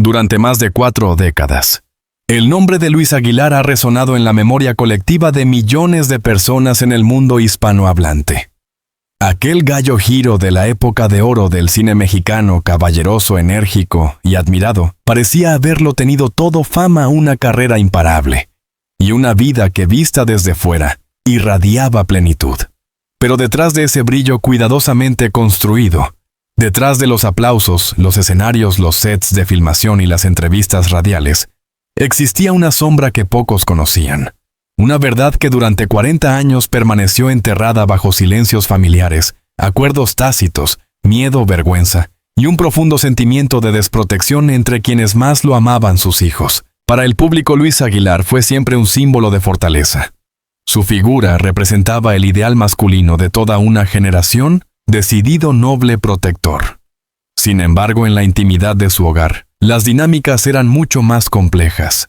durante más de 4 décadas. El nombre de Luis Aguilar ha resonado en la memoria colectiva de millones de personas en el mundo hispanohablante. Aquel gallo giro de la época de oro del cine mexicano, caballeroso, enérgico y admirado, parecía haberlo tenido todo: fama, una carrera imparable y una vida que, vista desde fuera, irradiaba plenitud. Pero detrás de ese brillo cuidadosamente construido, detrás de los aplausos, los escenarios, los sets de filmación y las entrevistas radiales, existía una sombra que pocos conocían. Una verdad que durante 40 años permaneció enterrada bajo silencios familiares, acuerdos tácitos, miedo, vergüenza y un profundo sentimiento de desprotección entre quienes más lo amaban, sus hijos. Para el público, Luis Aguilar fue siempre un símbolo de fortaleza. Su figura representaba el ideal masculino de toda una generación, decidido, noble, protector. Sin embargo, en la intimidad de su hogar, las dinámicas eran mucho más complejas.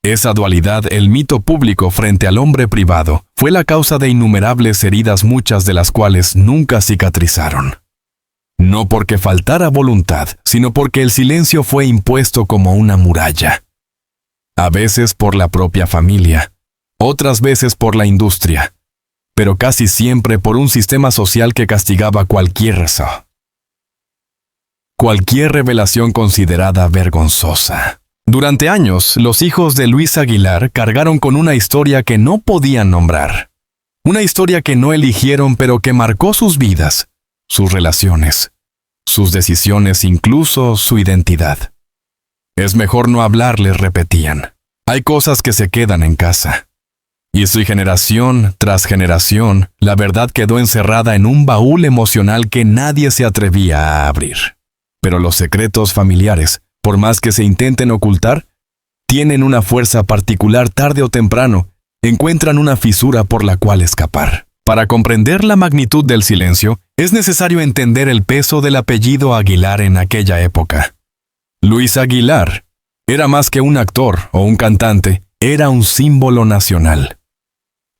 Esa dualidad, el mito público frente al hombre privado, fue la causa de innumerables heridas, muchas de las cuales nunca cicatrizaron. No porque faltara voluntad, sino porque el silencio fue impuesto como una muralla. A veces por la propia familia, otras veces por la industria, pero casi siempre por un sistema social que castigaba cualquier revelación considerada vergonzosa. Durante años, los hijos de Luis Aguilar cargaron con una historia que no podían nombrar. Una historia que no eligieron, pero que marcó sus vidas, sus relaciones, sus decisiones, incluso su identidad. Es mejor no hablar, les repetían. Hay cosas que se quedan en casa. Y si generación tras generación, la verdad quedó encerrada en un baúl emocional que nadie se atrevía a abrir. Pero los secretos familiares, por más que se intenten ocultar, tienen una fuerza particular. Tarde o temprano, encuentran una fisura por la cual escapar. Para comprender la magnitud del silencio, es necesario entender el peso del apellido Aguilar en aquella época. Luis Aguilar era más que un actor o un cantante, era un símbolo nacional.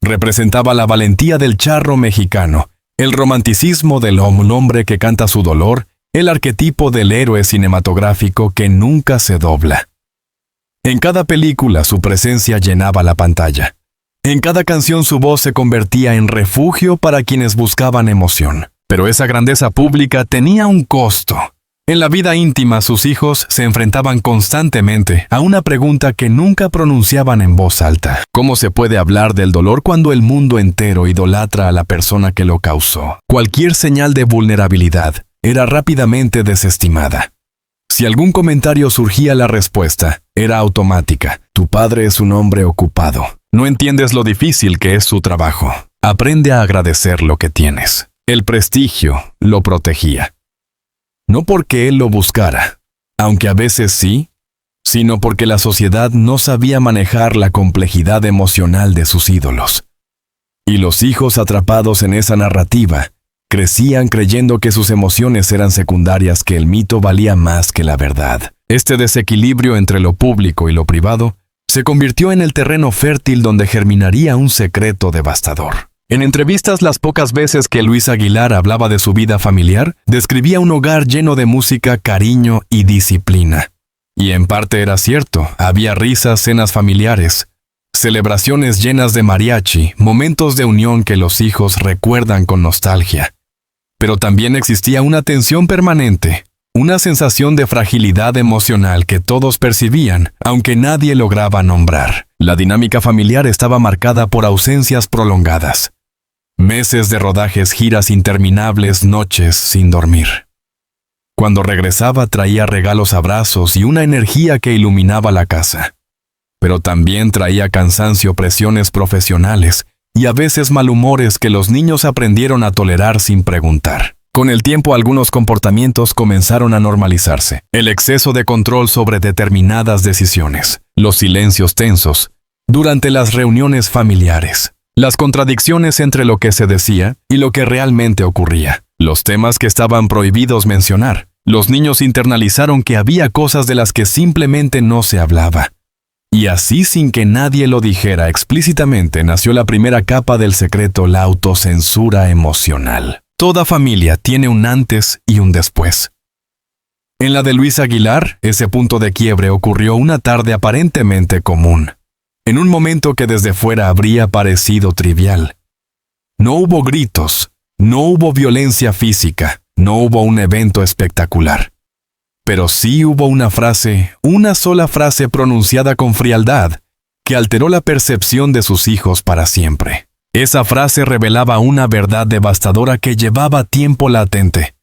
Representaba la valentía del charro mexicano, el romanticismo del hombre que canta su dolor, el arquetipo del héroe cinematográfico que nunca se dobla. En cada película su presencia llenaba la pantalla. En cada canción su voz se convertía en refugio para quienes buscaban emoción. Pero esa grandeza pública tenía un costo. En la vida íntima, sus hijos se enfrentaban constantemente a una pregunta que nunca pronunciaban en voz alta. ¿Cómo se puede hablar del dolor cuando el mundo entero idolatra a la persona que lo causó? Cualquier señal de vulnerabilidad era rápidamente desestimada. Si algún comentario surgía, la respuesta era automática. Tu padre es un hombre ocupado. No entiendes lo difícil que es su trabajo. Aprende a agradecer lo que tienes. El prestigio lo protegía. No porque él lo buscara, aunque a veces sí, sino porque la sociedad no sabía manejar la complejidad emocional de sus ídolos. Y los hijos, atrapados en esa narrativa, crecían creyendo que sus emociones eran secundarias, que el mito valía más que la verdad. Este desequilibrio entre lo público y lo privado se convirtió en el terreno fértil donde germinaría un secreto devastador. En entrevistas, las pocas veces que Luis Aguilar hablaba de su vida familiar, describía un hogar lleno de música, cariño y disciplina. Y en parte era cierto, había risas, cenas familiares, celebraciones llenas de mariachi, momentos de unión que los hijos recuerdan con nostalgia. Pero también existía una tensión permanente, una sensación de fragilidad emocional que todos percibían, aunque nadie lograba nombrar. La dinámica familiar estaba marcada por ausencias prolongadas. Meses de rodajes, giras interminables, noches sin dormir. Cuando regresaba traía regalos, abrazos y una energía que iluminaba la casa. Pero también traía cansancio, presiones profesionales y a veces malhumores que los niños aprendieron a tolerar sin preguntar. Con el tiempo, algunos comportamientos comenzaron a normalizarse. El exceso de control sobre determinadas decisiones, los silencios tensos durante las reuniones familiares, las contradicciones entre lo que se decía y lo que realmente ocurría, los temas que estaban prohibidos mencionar. Los niños internalizaron que había cosas de las que simplemente no se hablaba. Y así, sin que nadie lo dijera explícitamente, nació la primera capa del secreto, la autocensura emocional. Toda familia tiene un antes y un después. En la de Luis Aguilar, ese punto de quiebre ocurrió una tarde aparentemente común, en un momento que desde fuera habría parecido trivial. No hubo gritos, no hubo violencia física, no hubo un evento espectacular. Pero sí hubo una sola frase pronunciada con frialdad, que alteró la percepción de sus hijos para siempre. Esa frase revelaba una verdad devastadora que llevaba tiempo latente.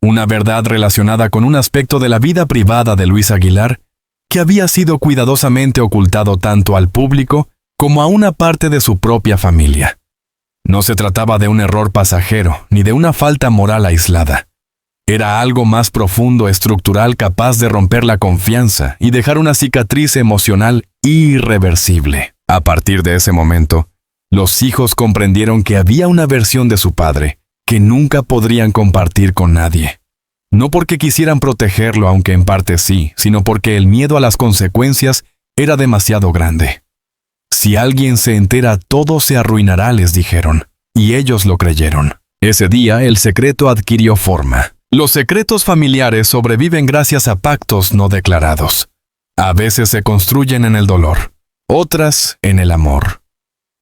Una verdad relacionada con un aspecto de la vida privada de Luis Aguilar que había sido cuidadosamente ocultado tanto al público como a una parte de su propia familia. No se trataba de un error pasajero ni de una falta moral aislada. Era algo más profundo, estructural, capaz de romper la confianza y dejar una cicatriz emocional irreversible. A partir de ese momento, los hijos comprendieron que había una versión de su padre que nunca podrían compartir con nadie. No porque quisieran protegerlo, aunque en parte sí, sino porque el miedo a las consecuencias era demasiado grande. Si alguien se entera, todo se arruinará, les dijeron, y ellos lo creyeron. Ese día, el secreto adquirió forma. Los secretos familiares sobreviven gracias a pactos no declarados. A veces se construyen en el dolor, otras en el amor.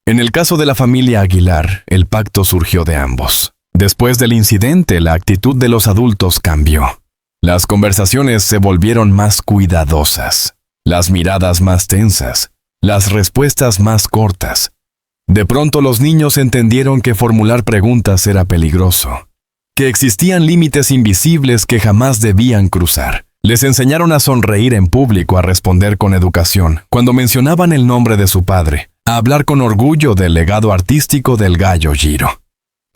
En el caso de la familia Aguilar, el pacto surgió de ambos. Después del incidente, la actitud de los adultos cambió. Las conversaciones se volvieron más cuidadosas, las miradas más tensas, las respuestas más cortas. De pronto los niños entendieron que formular preguntas era peligroso, que existían límites invisibles que jamás debían cruzar. Les enseñaron a sonreír en público, a responder con educación cuando mencionaban el nombre de su padre, a hablar con orgullo del legado artístico del gallo Giro.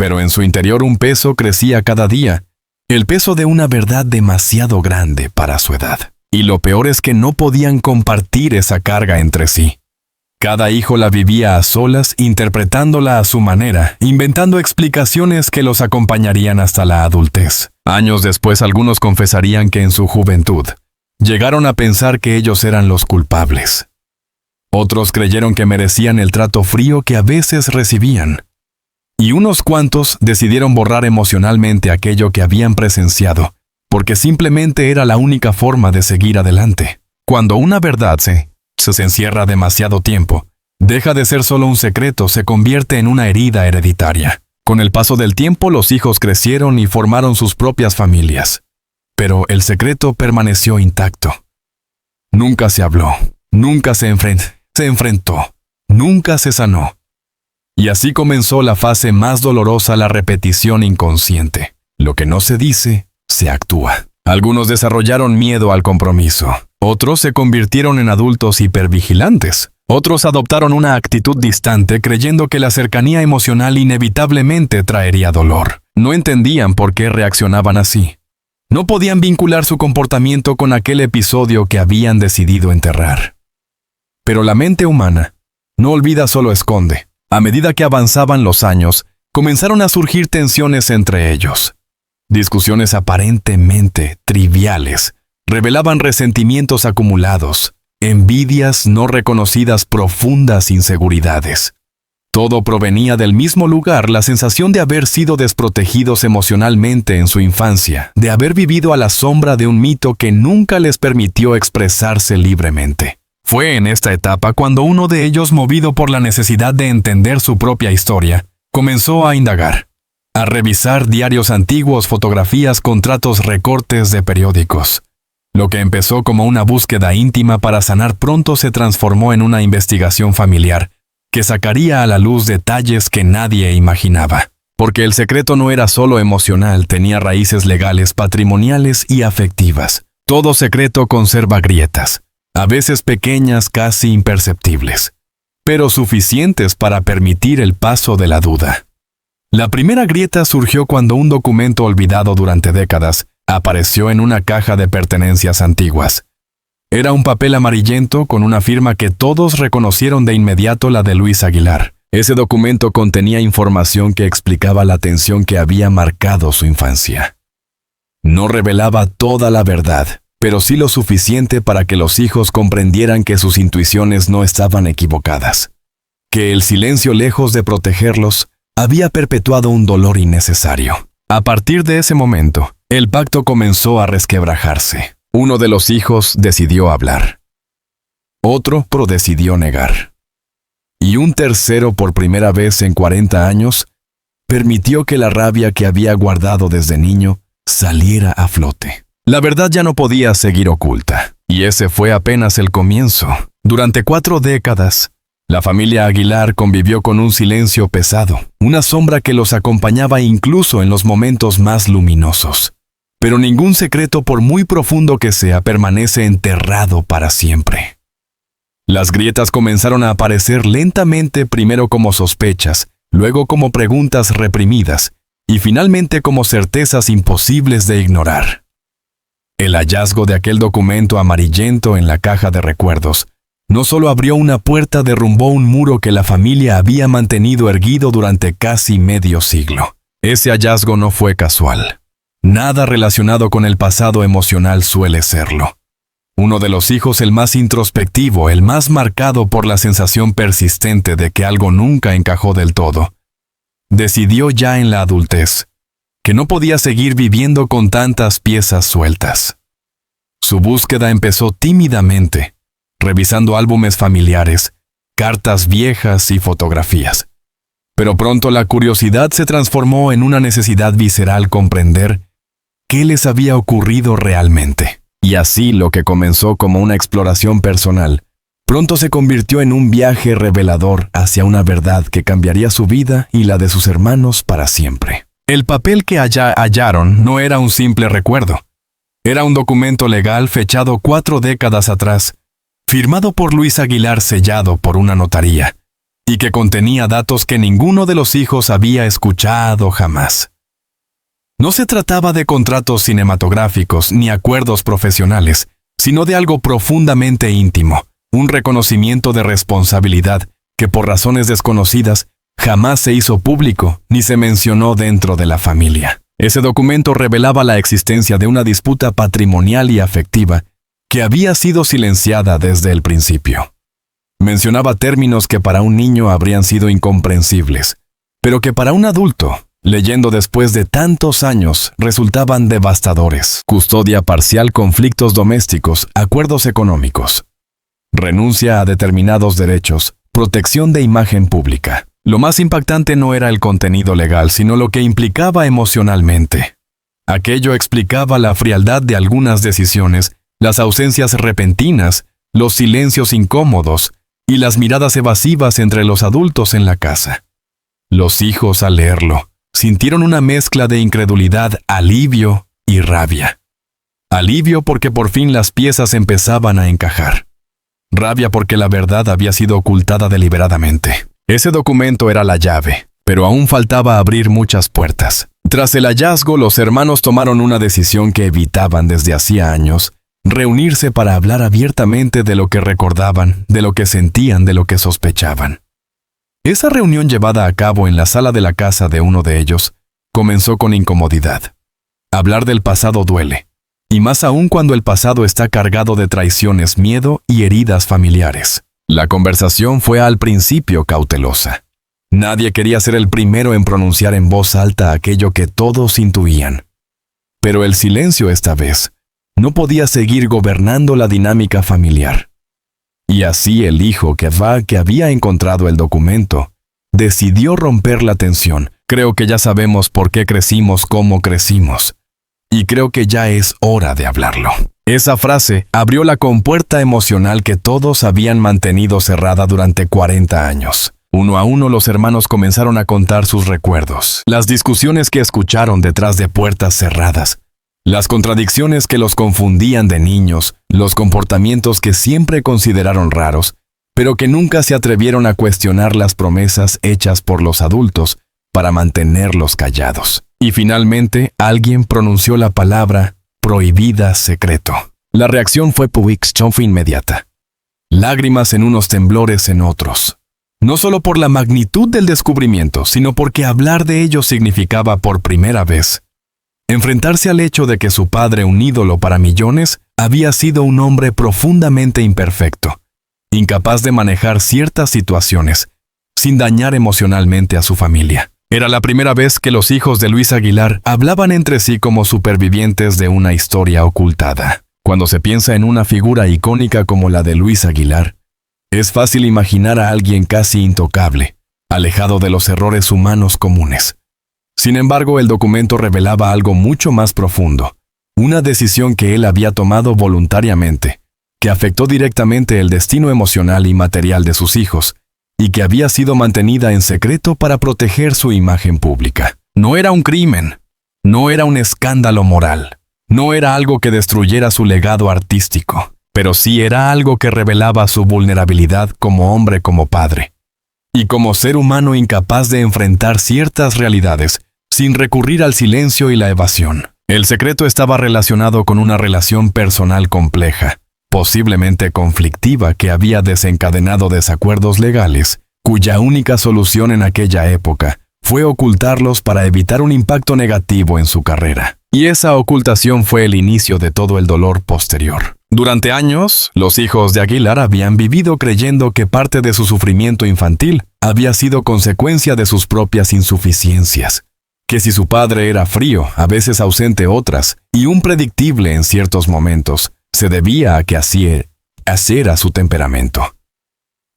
Pero en su interior un peso crecía cada día, el peso de una verdad demasiado grande para su edad. Y lo peor es que no podían compartir esa carga entre sí. Cada hijo la vivía a solas, interpretándola a su manera, inventando explicaciones que los acompañarían hasta la adultez. Años después, algunos confesarían que en su juventud llegaron a pensar que ellos eran los culpables. Otros creyeron que merecían el trato frío que a veces recibían. Y unos cuantos decidieron borrar emocionalmente aquello que habían presenciado, porque simplemente era la única forma de seguir adelante. Cuando una verdad se encierra demasiado tiempo, deja de ser solo un secreto, se convierte en una herida hereditaria. Con el paso del tiempo, los hijos crecieron y formaron sus propias familias. Pero el secreto permaneció intacto. Nunca se habló, nunca se enfrentó, nunca se sanó. Y así comenzó la fase más dolorosa, la repetición inconsciente. Lo que no se dice, se actúa. Algunos desarrollaron miedo al compromiso. Otros se convirtieron en adultos hipervigilantes. Otros adoptaron una actitud distante creyendo que la cercanía emocional inevitablemente traería dolor. No entendían por qué reaccionaban así. No podían vincular su comportamiento con aquel episodio que habían decidido enterrar. Pero la mente humana no olvida, solo esconde. A medida que avanzaban los años, comenzaron a surgir tensiones entre ellos. Discusiones aparentemente triviales revelaban resentimientos acumulados, envidias no reconocidas, profundas inseguridades. Todo provenía del mismo lugar, la sensación de haber sido desprotegidos emocionalmente en su infancia, de haber vivido a la sombra de un mito que nunca les permitió expresarse libremente. Fue en esta etapa cuando uno de ellos, movido por la necesidad de entender su propia historia, comenzó a indagar, a revisar diarios antiguos, fotografías, contratos, recortes de periódicos. Lo que empezó como una búsqueda íntima para sanar pronto se transformó en una investigación familiar que sacaría a la luz detalles que nadie imaginaba. Porque el secreto no era solo emocional, tenía raíces legales, patrimoniales y afectivas. Todo secreto conserva grietas, a veces pequeñas, casi imperceptibles, pero suficientes para permitir el paso de la duda. La primera grieta surgió cuando un documento olvidado durante décadas apareció en una caja de pertenencias antiguas. Era un papel amarillento con una firma que todos reconocieron de inmediato, la de Luis Aguilar. Ese documento contenía información que explicaba la tensión que había marcado su infancia. No revelaba toda la verdad, pero sí lo suficiente para que los hijos comprendieran que sus intuiciones no estaban equivocadas, que el silencio, lejos de protegerlos, había perpetuado un dolor innecesario. A partir de ese momento, El pacto comenzó a resquebrajarse. Uno de los hijos decidió hablar. Otro decidió negar. Y un tercero, por primera vez en 40 años, permitió que la rabia que había guardado desde niño saliera a flote. La verdad ya no podía seguir oculta, y ese fue apenas el comienzo. Durante 4 décadas, la familia Aguilar convivió con un silencio pesado, una sombra que los acompañaba incluso en los momentos más luminosos. Pero ningún secreto, por muy profundo que sea, permanece enterrado para siempre. Las grietas comenzaron a aparecer lentamente, primero como sospechas, luego como preguntas reprimidas, y finalmente como certezas imposibles de ignorar. El hallazgo de aquel documento amarillento en la caja de recuerdos no solo abrió una puerta, derrumbó un muro que la familia había mantenido erguido durante casi medio siglo. Ese hallazgo no fue casual. Nada relacionado con el pasado emocional suele serlo. Uno de los hijos, el más introspectivo, el más marcado por la sensación persistente de que algo nunca encajó del todo, decidió ya en la adultez que no podía seguir viviendo con tantas piezas sueltas. Su búsqueda empezó tímidamente, revisando álbumes familiares, cartas viejas y fotografías. Pero pronto la curiosidad se transformó en una necesidad visceral: comprender qué les había ocurrido realmente. Y así, lo que comenzó como una exploración personal, pronto se convirtió en un viaje revelador hacia una verdad que cambiaría su vida y la de sus hermanos para siempre. El papel que hallaron no era un simple recuerdo. Era un documento legal fechado 4 décadas atrás, firmado por Luis Aguilar, sellado por una notaría, y que contenía datos que ninguno de los hijos había escuchado jamás. No se trataba de contratos cinematográficos ni acuerdos profesionales, sino de algo profundamente íntimo, un reconocimiento de responsabilidad que, por razones desconocidas, jamás se hizo público ni se mencionó dentro de la familia. Ese documento revelaba la existencia de una disputa patrimonial y afectiva que había sido silenciada desde el principio. Mencionaba términos que para un niño habrían sido incomprensibles, pero que para un adulto, leyendo después de tantos años, resultaban devastadores. Custodia parcial, conflictos domésticos, acuerdos económicos, renuncia a determinados derechos, protección de imagen pública. Lo más impactante no era el contenido legal, sino lo que implicaba emocionalmente. Aquello explicaba la frialdad de algunas decisiones, las ausencias repentinas, los silencios incómodos y las miradas evasivas entre los adultos en la casa. Los hijos, al leerlo, sintieron una mezcla de incredulidad, alivio y rabia. Alivio porque por fin las piezas empezaban a encajar. Rabia porque la verdad había sido ocultada deliberadamente. Ese documento era la llave, pero aún faltaba abrir muchas puertas. Tras el hallazgo, los hermanos tomaron una decisión que evitaban desde hacía años: reunirse para hablar abiertamente de lo que recordaban, de lo que sentían, de lo que sospechaban. Esa reunión, llevada a cabo en la sala de la casa de uno de ellos, comenzó con incomodidad. Hablar del pasado duele, y más aún cuando el pasado está cargado de traiciones, miedo y heridas familiares. La conversación fue al principio cautelosa. Nadie quería ser el primero en pronunciar en voz alta aquello que todos intuían. Pero el silencio esta vez no podía seguir gobernando la dinámica familiar. Y así el hijo que había encontrado el documento decidió romper la tensión. Creo que ya sabemos por qué crecimos como crecimos. Y creo que ya es hora de hablarlo. Esa frase abrió la compuerta emocional que todos habían mantenido cerrada durante 40 años. Uno a uno los hermanos comenzaron a contar sus recuerdos, las discusiones que escucharon detrás de puertas cerradas, las contradicciones que los confundían de niños, los comportamientos que siempre consideraron raros, pero que nunca se atrevieron a cuestionar las promesas hechas por los adultos para mantenerlos callados. Y finalmente, alguien pronunció la palabra prohibida: secreto. La reacción fue inmediata. Lágrimas en unos, temblores en otros. No solo por la magnitud del descubrimiento, sino porque hablar de ello significaba, por primera vez, enfrentarse al hecho de que su padre, un ídolo para millones, había sido un hombre profundamente imperfecto, incapaz de manejar ciertas situaciones, sin dañar emocionalmente a su familia. Era la primera vez que los hijos de Luis Aguilar hablaban entre sí como supervivientes de una historia ocultada. Cuando se piensa en una figura icónica como la de Luis Aguilar, es fácil imaginar a alguien casi intocable, alejado de los errores humanos comunes. Sin embargo, el documento revelaba algo mucho más profundo, una decisión que él había tomado voluntariamente, que afectó directamente el destino emocional y material de sus hijos, y que había sido mantenida en secreto para proteger su imagen pública. No era un crimen, no era un escándalo moral, no era algo que destruyera su legado artístico, pero sí era algo que revelaba su vulnerabilidad como hombre, como padre, y como ser humano incapaz de enfrentar ciertas realidades sin recurrir al silencio y la evasión. El secreto estaba relacionado con una relación personal compleja, posiblemente conflictiva, que había desencadenado desacuerdos legales, cuya única solución en aquella época fue ocultarlos para evitar un impacto negativo en su carrera. Y esa ocultación fue el inicio de todo el dolor posterior. Durante años, los hijos de Aguilar habían vivido creyendo que parte de su sufrimiento infantil había sido consecuencia de sus propias insuficiencias, que si su padre era frío, a veces ausente otras, y impredictible en ciertos momentos, se debía a que así era su temperamento.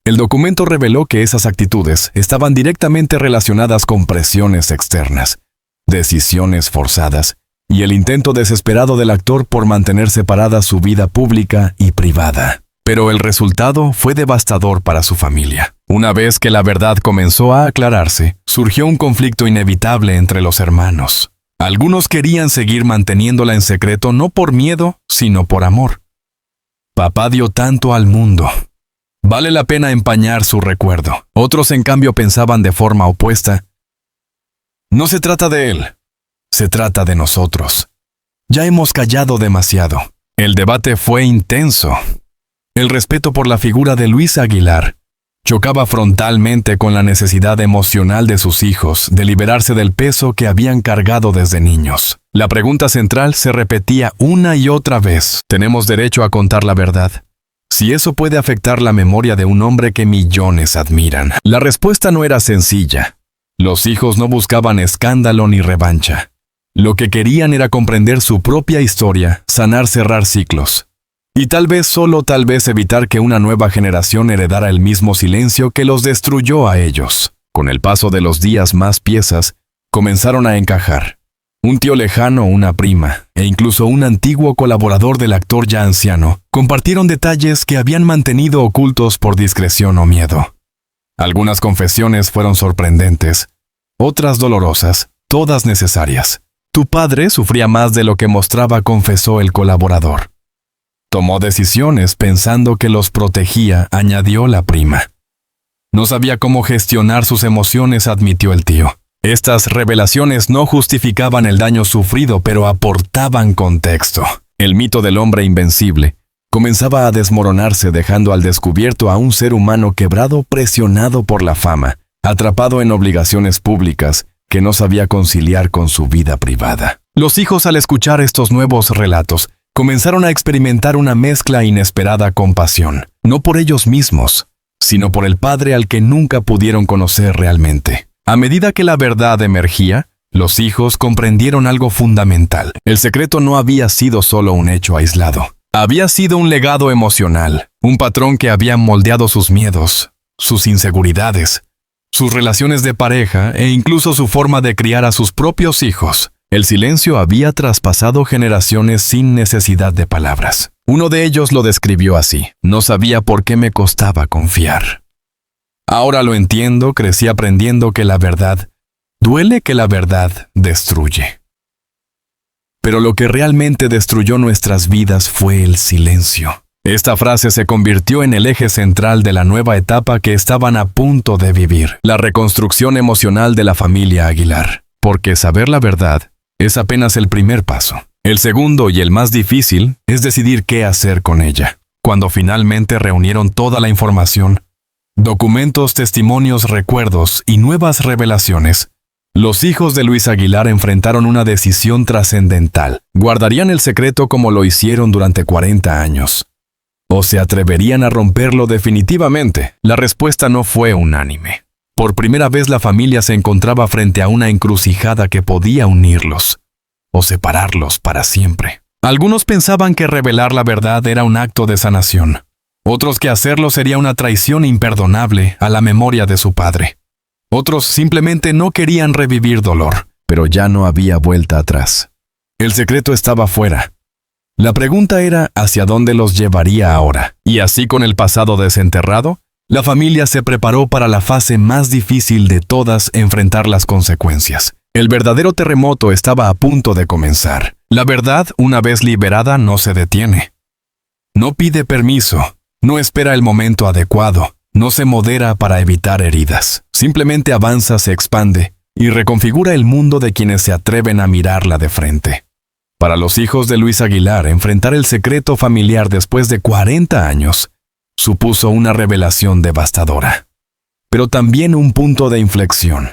El documento reveló que esas actitudes estaban directamente relacionadas con presiones externas, decisiones forzadas y el intento desesperado del actor por mantener separada su vida pública y privada. Pero el resultado fue devastador para su familia. Una vez que la verdad comenzó a aclararse, surgió un conflicto inevitable entre los hermanos. Algunos querían seguir manteniéndola en secreto no por miedo, sino por amor. Papá dio tanto al mundo. Vale la pena empañar su recuerdo. Otros, en cambio, pensaban de forma opuesta. No se trata de él, se trata de nosotros. Ya hemos callado demasiado. El debate fue intenso. El respeto por la figura de Luis Aguilar chocaba frontalmente con la necesidad emocional de sus hijos de liberarse del peso que habían cargado desde niños. La pregunta central se repetía una y otra vez. ¿Tenemos derecho a contar la verdad? Si eso puede afectar la memoria de un hombre que millones admiran. La respuesta no era sencilla. Los hijos no buscaban escándalo ni revancha. Lo que querían era comprender su propia historia, sanar, cerrar ciclos. Y tal vez, solo tal vez, evitar que una nueva generación heredara el mismo silencio que los destruyó a ellos. Con el paso de los días, más piezas comenzaron a encajar. Un tío lejano, una prima, e incluso un antiguo colaborador del actor ya anciano, compartieron detalles que habían mantenido ocultos por discreción o miedo. Algunas confesiones fueron sorprendentes, otras dolorosas, todas necesarias. Tu padre sufría más de lo que mostraba, confesó el colaborador. Tomó decisiones pensando que los protegía, añadió la prima. No sabía cómo gestionar sus emociones, admitió el tío. Estas revelaciones no justificaban el daño sufrido, pero aportaban contexto. El mito del hombre invencible comenzaba a desmoronarse, dejando al descubierto a un ser humano quebrado, presionado por la fama, atrapado en obligaciones públicas que no sabía conciliar con su vida privada. Los hijos, al escuchar estos nuevos relatos, comenzaron a experimentar una mezcla inesperada con pasión, no por ellos mismos, sino por el padre al que nunca pudieron conocer realmente. A medida que la verdad emergía, los hijos comprendieron algo fundamental. El secreto no había sido solo un hecho aislado. Había sido un legado emocional, un patrón que había moldeado sus miedos, sus inseguridades, sus relaciones de pareja e incluso su forma de criar a sus propios hijos. El silencio había traspasado generaciones sin necesidad de palabras. Uno de ellos lo describió así: no sabía por qué me costaba confiar. Ahora lo entiendo, crecí aprendiendo que la verdad duele, que la verdad destruye. Pero lo que realmente destruyó nuestras vidas fue el silencio. Esta frase se convirtió en el eje central de la nueva etapa que estaban a punto de vivir, la reconstrucción emocional de la familia Aguilar. Porque saber la verdad es apenas el primer paso. El segundo, y el más difícil, es decidir qué hacer con ella. Cuando finalmente reunieron toda la información, documentos, testimonios, recuerdos y nuevas revelaciones, los hijos de Luis Aguilar enfrentaron una decisión trascendental. ¿Guardarían el secreto como lo hicieron durante 40 años? ¿O se atreverían a romperlo definitivamente? La respuesta no fue unánime. Por primera vez la familia se encontraba frente a una encrucijada que podía unirlos o separarlos para siempre. Algunos pensaban que revelar la verdad era un acto de sanación. Otros que hacerlo sería una traición imperdonable a la memoria de su padre. Otros simplemente no querían revivir dolor, pero ya no había vuelta atrás. El secreto estaba fuera. La pregunta era hacia dónde los llevaría ahora. Y así, con el pasado desenterrado, la familia se preparó para la fase más difícil de todas: enfrentar las consecuencias. El verdadero terremoto estaba a punto de comenzar. La verdad, una vez liberada, no se detiene. No pide permiso, no espera el momento adecuado, no se modera para evitar heridas. Simplemente avanza, se expande y reconfigura el mundo de quienes se atreven a mirarla de frente. Para los hijos de Luis Aguilar, enfrentar el secreto familiar después de 40 años supuso una revelación devastadora, pero también un punto de inflexión.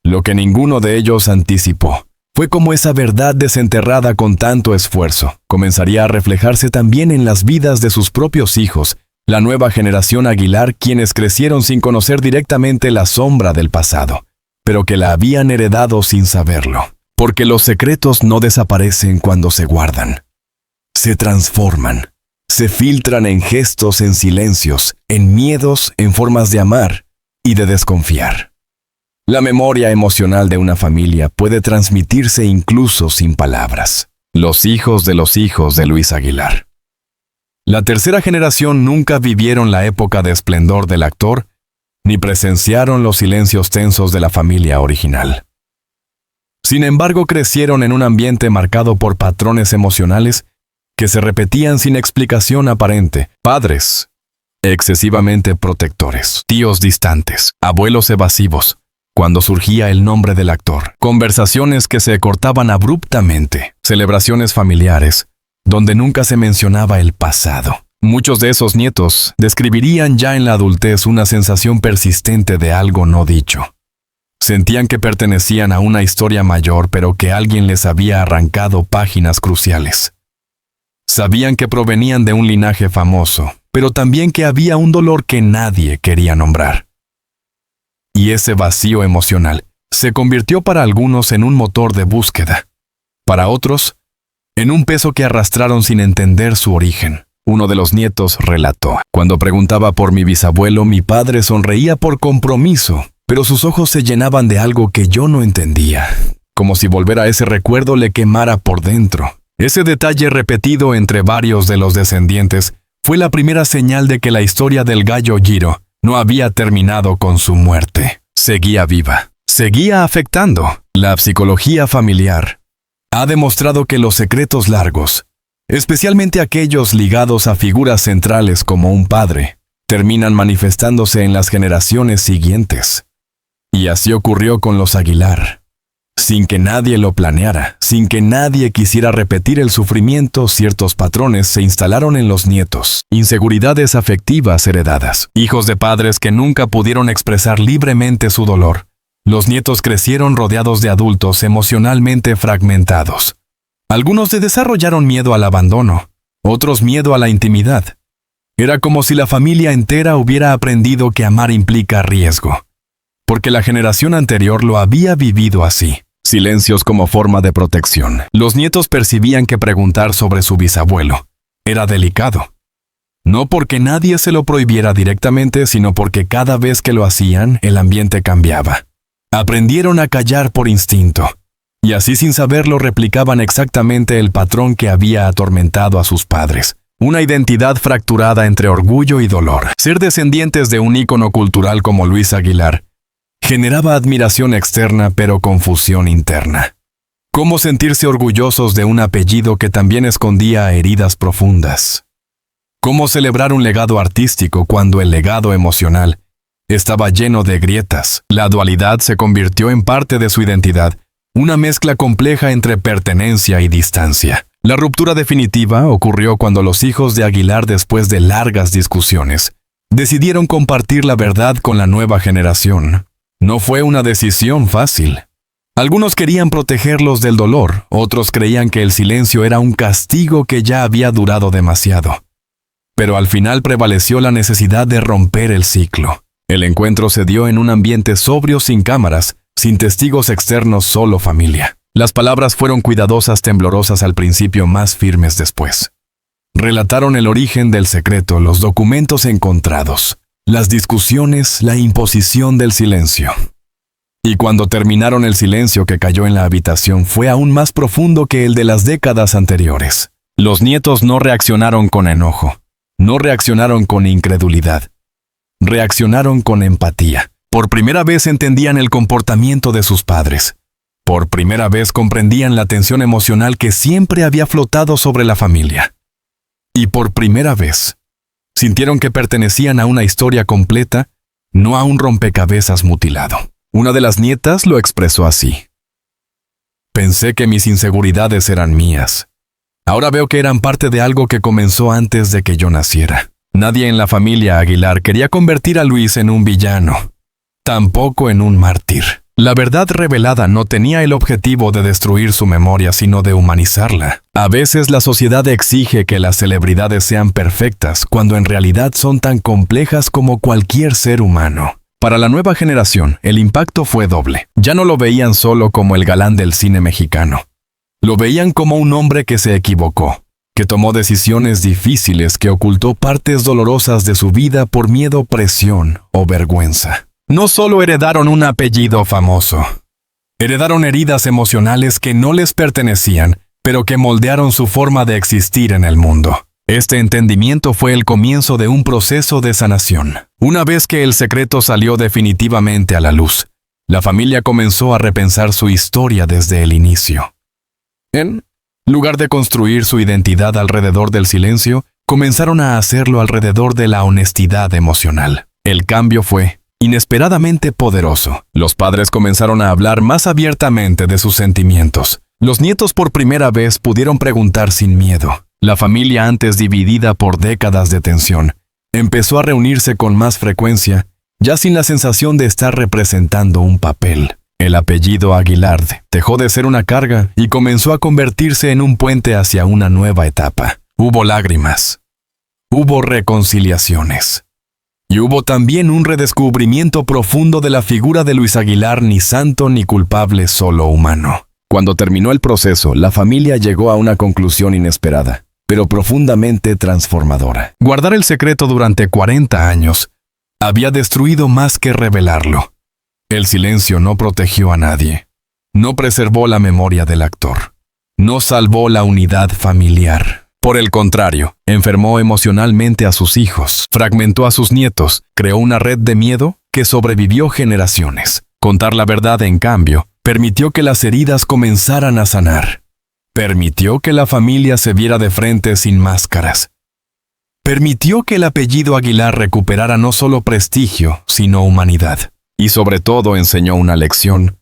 Lo que ninguno de ellos anticipó fue cómo esa verdad desenterrada con tanto esfuerzo comenzaría a reflejarse también en las vidas de sus propios hijos, la nueva generación Aguilar, quienes crecieron sin conocer directamente la sombra del pasado, pero que la habían heredado sin saberlo. Porque los secretos no desaparecen cuando se guardan. Se transforman, se filtran en gestos, en silencios, en miedos, en formas de amar y de desconfiar. La memoria emocional de una familia puede transmitirse incluso sin palabras. Los hijos de Luis Aguilar. La tercera generación nunca vivieron la época de esplendor del actor, ni presenciaron los silencios tensos de la familia original. Sin embargo, crecieron en un ambiente marcado por patrones emocionales que se repetían sin explicación aparente. Padres excesivamente protectores, tíos distantes, abuelos evasivos, cuando surgía el nombre del actor, conversaciones que se cortaban abruptamente, celebraciones familiares, donde nunca se mencionaba el pasado. Muchos de esos nietos describirían ya en la adultez una sensación persistente de algo no dicho. Sentían que pertenecían a una historia mayor, pero que alguien les había arrancado páginas cruciales. Sabían que provenían de un linaje famoso, pero también que había un dolor que nadie quería nombrar. Y ese vacío emocional se convirtió para algunos en un motor de búsqueda. Para otros, en un peso que arrastraron sin entender su origen. Uno de los nietos relató: cuando preguntaba por mi bisabuelo, mi padre sonreía por compromiso, pero sus ojos se llenaban de algo que yo no entendía, como si volver a ese recuerdo le quemara por dentro. Ese detalle repetido entre varios de los descendientes fue la primera señal de que la historia del gallo Giro no había terminado con su muerte. Seguía viva, seguía afectando. La psicología familiar ha demostrado que los secretos largos, especialmente aquellos ligados a figuras centrales como un padre, terminan manifestándose en las generaciones siguientes. Y así ocurrió con los Aguilar. Sin que nadie lo planeara, sin que nadie quisiera repetir el sufrimiento, ciertos patrones se instalaron en los nietos. Inseguridades afectivas heredadas. Hijos de padres que nunca pudieron expresar libremente su dolor. Los nietos crecieron rodeados de adultos emocionalmente fragmentados. Algunos desarrollaron miedo al abandono, otros miedo a la intimidad. Era como si la familia entera hubiera aprendido que amar implica riesgo, porque la generación anterior lo había vivido así. Silencios como forma de protección. Los nietos percibían que preguntar sobre su bisabuelo era delicado. No porque nadie se lo prohibiera directamente, sino porque cada vez que lo hacían, el ambiente cambiaba. Aprendieron a callar por instinto, y así sin saberlo replicaban exactamente el patrón que había atormentado a sus padres. Una identidad fracturada entre orgullo y dolor. Ser descendientes de un ícono cultural como Luis Aguilar generaba admiración externa pero confusión interna. ¿Cómo sentirse orgullosos de un apellido que también escondía heridas profundas? ¿Cómo celebrar un legado artístico cuando el legado emocional estaba lleno de grietas? La dualidad se convirtió en parte de su identidad, una mezcla compleja entre pertenencia y distancia. La ruptura definitiva ocurrió cuando los hijos de Aguilar, después de largas discusiones, decidieron compartir la verdad con la nueva generación. No fue una decisión fácil. Algunos querían protegerlos del dolor, otros creían que el silencio era un castigo que ya había durado demasiado. Pero al final prevaleció la necesidad de romper el ciclo. El encuentro se dio en un ambiente sobrio, sin cámaras, sin testigos externos, solo familia. Las palabras fueron cuidadosas, temblorosas al principio, más firmes después. Relataron el origen del secreto, los documentos encontrados, las discusiones, la imposición del silencio. Y cuando terminaron, el silencio que cayó en la habitación fue aún más profundo que el de las décadas anteriores. Los nietos no reaccionaron con enojo, no reaccionaron con incredulidad. Reaccionaron con empatía. Por primera vez entendían el comportamiento de sus padres. Por primera vez comprendían la tensión emocional que siempre había flotado sobre la familia. Y por primera vez, sintieron que pertenecían a una historia completa, no a un rompecabezas mutilado. Una de las nietas lo expresó así: pensé que mis inseguridades eran mías. Ahora veo que eran parte de algo que comenzó antes de que yo naciera. Nadie en la familia Aguilar quería convertir a Luis en un villano, tampoco en un mártir. La verdad revelada no tenía el objetivo de destruir su memoria, sino de humanizarla. A veces la sociedad exige que las celebridades sean perfectas, cuando en realidad son tan complejas como cualquier ser humano. Para la nueva generación, el impacto fue doble. Ya no lo veían solo como el galán del cine mexicano. Lo veían como un hombre que se equivocó, que tomó decisiones difíciles, que ocultó partes dolorosas de su vida por miedo, presión o vergüenza. No solo heredaron un apellido famoso, heredaron heridas emocionales que no les pertenecían, pero que moldearon su forma de existir en el mundo. Este entendimiento fue el comienzo de un proceso de sanación. Una vez que el secreto salió definitivamente a la luz, la familia comenzó a repensar su historia desde el inicio. En lugar de construir su identidad alrededor del silencio, comenzaron a hacerlo alrededor de la honestidad emocional. El cambio fue inesperadamente poderoso. Los padres comenzaron a hablar más abiertamente de sus sentimientos. Los nietos por primera vez pudieron preguntar sin miedo. La familia, antes dividida por décadas de tensión, empezó a reunirse con más frecuencia, ya sin la sensación de estar representando un papel. El apellido Aguilar dejó de ser una carga y comenzó a convertirse en un puente hacia una nueva etapa. Hubo lágrimas. Hubo reconciliaciones. Y hubo también un redescubrimiento profundo de la figura de Luis Aguilar, ni santo ni culpable, solo humano. Cuando terminó el proceso, la familia llegó a una conclusión inesperada, pero profundamente transformadora. Guardar el secreto durante 40 años había destruido más que revelarlo. El silencio no protegió a nadie, no preservó la memoria del actor, no salvó la unidad familiar. Por el contrario, enfermó emocionalmente a sus hijos, fragmentó a sus nietos, creó una red de miedo que sobrevivió generaciones. Contar la verdad, en cambio, permitió que las heridas comenzaran a sanar. Permitió que la familia se viera de frente sin máscaras. Permitió que el apellido Aguilar recuperara no solo prestigio, sino humanidad. Y sobre todo enseñó una lección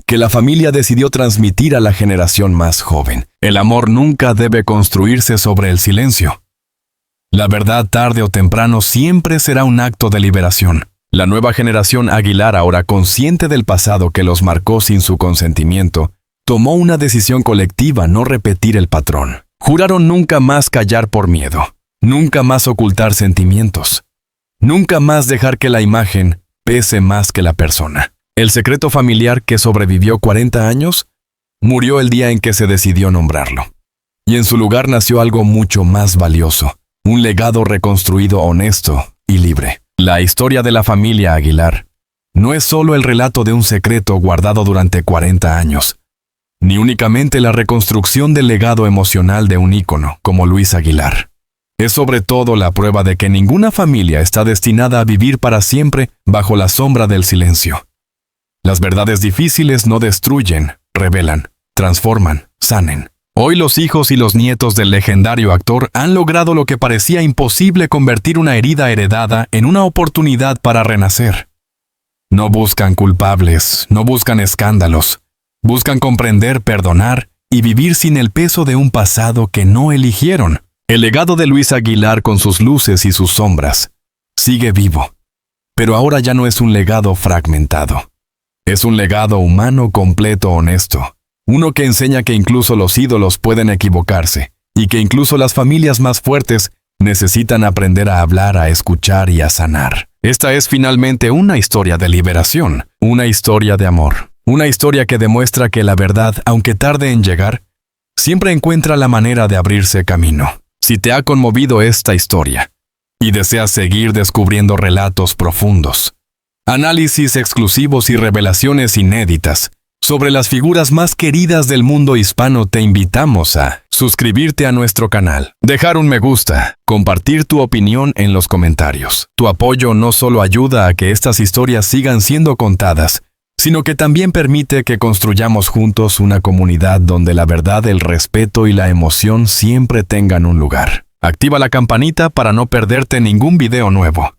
que la familia decidió transmitir a la generación más joven. El amor nunca debe construirse sobre el silencio. La verdad, tarde o temprano, siempre será un acto de liberación. La nueva generación Aguilar, ahora consciente del pasado que los marcó sin su consentimiento, tomó una decisión colectiva: no repetir el patrón. Juraron nunca más callar por miedo, nunca más ocultar sentimientos, nunca más dejar que la imagen pese más que la persona. El secreto familiar, que sobrevivió 40 años, murió el día en que se decidió nombrarlo. Y en su lugar nació algo mucho más valioso, un legado reconstruido, honesto y libre. La historia de la familia Aguilar no es solo el relato de un secreto guardado durante 40 años, ni únicamente la reconstrucción del legado emocional de un ícono como Luis Aguilar. Es sobre todo la prueba de que ninguna familia está destinada a vivir para siempre bajo la sombra del silencio. Las verdades difíciles no destruyen, revelan, transforman, sanen. Hoy los hijos y los nietos del legendario actor han logrado lo que parecía imposible: convertir una herida heredada en una oportunidad para renacer. No buscan culpables, no buscan escándalos. Buscan comprender, perdonar y vivir sin el peso de un pasado que no eligieron. El legado de Luis Aguilar, con sus luces y sus sombras, sigue vivo. Pero ahora ya no es un legado fragmentado. Es un legado humano, completo, honesto. Uno que enseña que incluso los ídolos pueden equivocarse y que incluso las familias más fuertes necesitan aprender a hablar, a escuchar y a sanar. Esta es finalmente una historia de liberación, una historia de amor, una historia que demuestra que la verdad, aunque tarde en llegar, siempre encuentra la manera de abrirse camino. Si te ha conmovido esta historia y deseas seguir descubriendo relatos profundos, análisis exclusivos y revelaciones inéditas sobre las figuras más queridas del mundo hispano, te invitamos a suscribirte a nuestro canal, dejar un me gusta, compartir tu opinión en los comentarios. Tu apoyo no solo ayuda a que estas historias sigan siendo contadas, sino que también permite que construyamos juntos una comunidad donde la verdad, el respeto y la emoción siempre tengan un lugar. Activa la campanita para no perderte ningún video nuevo.